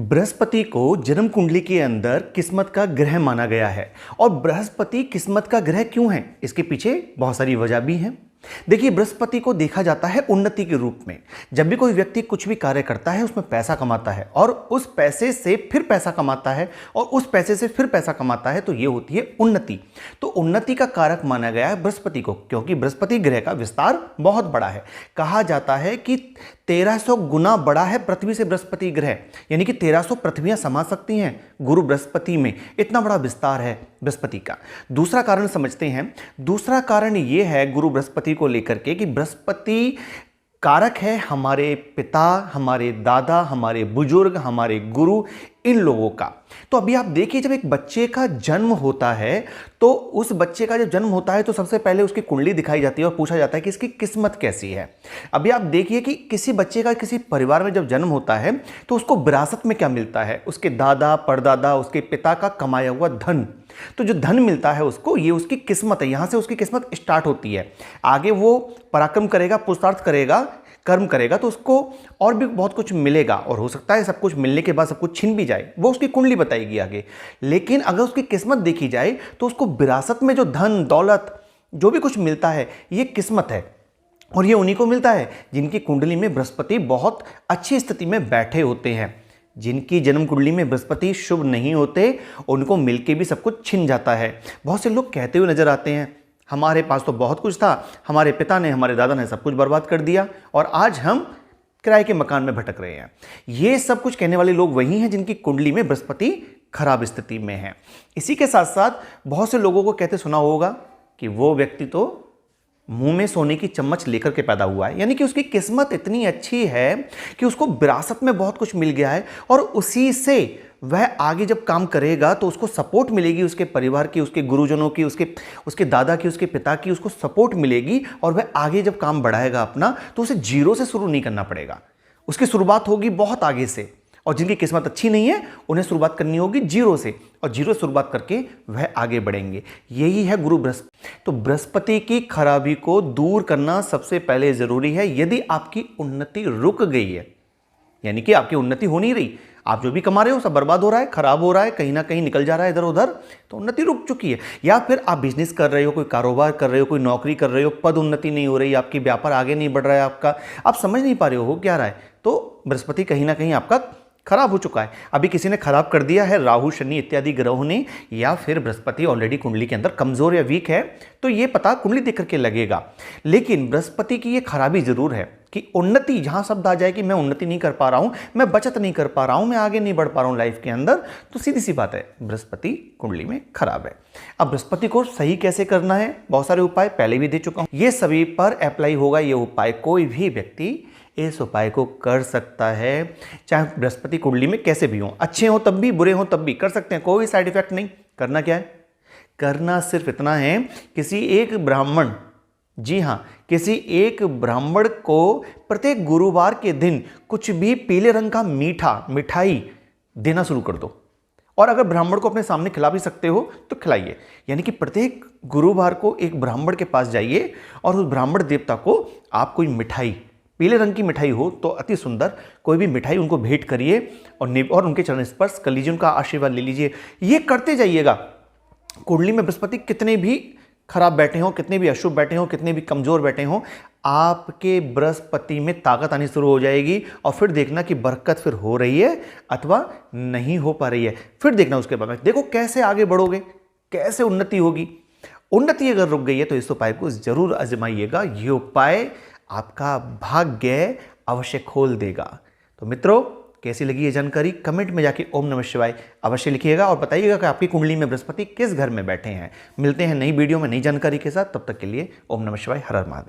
बृहस्पति को जन्म कुंडली के अंदर किस्मत का ग्रह माना गया है। और बृहस्पति किस्मत का ग्रह क्यों है, इसके पीछे बहुत सारी वजह भी हैं। देखिए, बृहस्पति को देखा जाता है उन्नति के रूप में। जब भी कोई व्यक्ति कुछ भी कार्य करता है उसमें पैसा कमाता है और उस पैसे से फिर पैसा कमाता है और उस पैसे से फिर पैसा कमाता है, तो ये होती है उन्नति। तो उन्नति का कारक माना गया है बृहस्पति को, क्योंकि बृहस्पति ग्रह का विस्तार बहुत बड़ा है। कहा जाता है कि 1300 गुना बड़ा है पृथ्वी से बृहस्पति ग्रह, यानी कि 1300 पृथ्वियां समा सकती हैं गुरु बृहस्पति में। इतना बड़ा विस्तार है बृहस्पति का। दूसरा कारण समझते हैं। दूसरा कारण यह है गुरु बृहस्पति को लेकर के कि बृहस्पति कारक है हमारे पिता, हमारे दादा, हमारे बुजुर्ग, हमारे गुरु, इन लोगों का। तो अभी आप देखिए, जब एक बच्चे का जन्म होता है तो उस बच्चे का जब जन्म होता है तो सबसे पहले उसकी कुंडली दिखाई जाती है और पूछा जाता है कि इसकी किस्मत कैसी है। अभी आप देखिए कि किसी बच्चे का किसी परिवार में जब जन्म होता है तो उसको विरासत में क्या मिलता है, उसके दादा परदादा, उसके पिता का कमाया हुआ धन। तो जो धन मिलता है उसको, ये उसकी किस्मत है। यहां से उसकी किस्मत स्टार्ट होती है। आगे वो पराक्रम करेगा, पुरुषार्थ करेगा, कर्म करेगा तो उसको और भी बहुत कुछ मिलेगा। और हो सकता है सब कुछ मिलने के बाद सब कुछ छिन भी जाए, वो उसकी कुंडली बताएगी आगे। लेकिन अगर उसकी किस्मत देखी जाए तो उसको विरासत में जो धन दौलत जो भी कुछ मिलता है, ये किस्मत है। और ये उन्हीं को मिलता है जिनकी कुंडली में बृहस्पति बहुत अच्छी स्थिति में बैठे होते हैं। जिनकी जन्म कुंडली में बृहस्पति शुभ नहीं होते, उनको मिलके भी सब कुछ छिन जाता है। बहुत से लोग कहते हुए नजर आते हैं, हमारे पास तो बहुत कुछ था, हमारे पिता ने, हमारे दादा ने सब कुछ बर्बाद कर दिया और आज हम किराए के मकान में भटक रहे हैं। ये सब कुछ कहने वाले लोग वही हैं जिनकी कुंडली में बृहस्पति खराब स्थिति में है। इसी के साथ साथ बहुत से लोगों को कहते सुना होगा कि वो व्यक्ति तो मुंह में सोने की चम्मच लेकर के पैदा हुआ है, यानी कि उसकी किस्मत इतनी अच्छी है कि उसको विरासत में बहुत कुछ मिल गया है और उसी से वह आगे जब काम करेगा तो उसको सपोर्ट मिलेगी, उसके परिवार की, उसके गुरुजनों की, उसके दादा की, उसके पिता की, उसको सपोर्ट मिलेगी। और वह आगे जब काम बढ़ाएगा अपना तो उसे जीरो से शुरू नहीं करना पड़ेगा, उसकी शुरुआत होगी बहुत आगे से। और जिनकी किस्मत अच्छी नहीं है उन्हें शुरुआत करनी होगी जीरो से, और जीरो से शुरुआत करके वह आगे बढ़ेंगे। यही है गुरु बृहस्पति। तो बृहस्पति की खराबी को दूर करना सबसे पहले जरूरी है। यदि आपकी उन्नति रुक गई है, यानी कि आपकी उन्नति हो नहीं रही, आप जो भी कमा रहे हो सब बर्बाद हो रहा है, खराब हो रहा है, कहीं ना कहीं निकल जा रहा है इधर उधर, तो उन्नति रुक चुकी है। या फिर आप बिजनेस कर रहे हो, कोई कारोबार कर रहे हो, कोई नौकरी कर रहे हो, पद उन्नति नहीं हो रही, आपकी व्यापार आगे नहीं बढ़ रहा है, आपका आप समझ नहीं पा रहे हो क्या रहा है, तो बृहस्पति कहीं ना कहीं आपका खराब हो चुका है। अभी किसी ने खराब कर दिया है, राहु शनि इत्यादि ग्रहों ने, या फिर बृहस्पति ऑलरेडी कुंडली के अंदर कमजोर या वीक है, तो ये पता कुंडली देख करके लगेगा। लेकिन बृहस्पति की ये खराबी जरूर है कि उन्नति, जहां शब्द आ जाए कि मैं उन्नति नहीं कर पा रहा हूं, मैं बचत नहीं कर पा रहा हूं, मैं आगे नहीं बढ़ पा रहा हूं लाइफ के अंदर, तो सीधी सी बात है बृहस्पति कुंडली में खराब है। अब बृहस्पति को सही कैसे करना है, बहुत सारे उपाय पहले भी दे चुका हूं, ये सभी पर अप्लाई होगा ये उपाय। कोई भी व्यक्ति इस उपाय को कर सकता है, चाहे बृहस्पति कुंडली में कैसे भी हो, अच्छे हो तब भी, बुरे हो तब भी कर सकते हैं, कोई साइड इफेक्ट नहीं। करना क्या है, करना सिर्फ इतना है, किसी एक ब्राह्मण, जी हाँ, किसी एक ब्राह्मण को प्रत्येक गुरुवार के दिन कुछ भी पीले रंग का मिठाई देना शुरू कर दो। और अगर ब्राह्मण को अपने सामने खिला भी सकते हो तो खिलाइए। यानी कि प्रत्येक गुरुवार को एक ब्राह्मण के पास जाइए और उस ब्राह्मण देवता को आप कोई मिठाई, पीले रंग की मिठाई हो तो अति सुंदर, कोई भी मिठाई उनको भेंट करिए और उनके चरण स्पर्श कर लीजिए, उनका आशीर्वाद ले लीजिए। ये करते जाइएगा। कुंडली में बृहस्पति कितने भी खराब बैठे हों, कितने भी अशुभ बैठे हों, कितने भी कमजोर बैठे हों, आपके बृहस्पति में ताकत आनी शुरू हो जाएगी। और फिर देखना कि बरकत फिर हो रही है अथवा नहीं हो पा रही है। फिर देखना उसके बाद में देखो कैसे आगे बढ़ोगे, कैसे उन्नति होगी। उन्नति अगर रुक गई है तो इस उपाय को जरूर आजमाइएगा। ये उपाय आपका भाग्य अवश्य खोल देगा। तो मित्रों, कैसी लगी ये जानकारी, कमेंट में जाके ओम नमः शिवाय अवश्य लिखिएगा और बताइएगा कि आपकी कुंडली में बृहस्पति किस घर में बैठे हैं। मिलते हैं नई वीडियो में नई जानकारी के साथ, तब तक के लिए ओम नमः शिवाय, हर हर महादेव।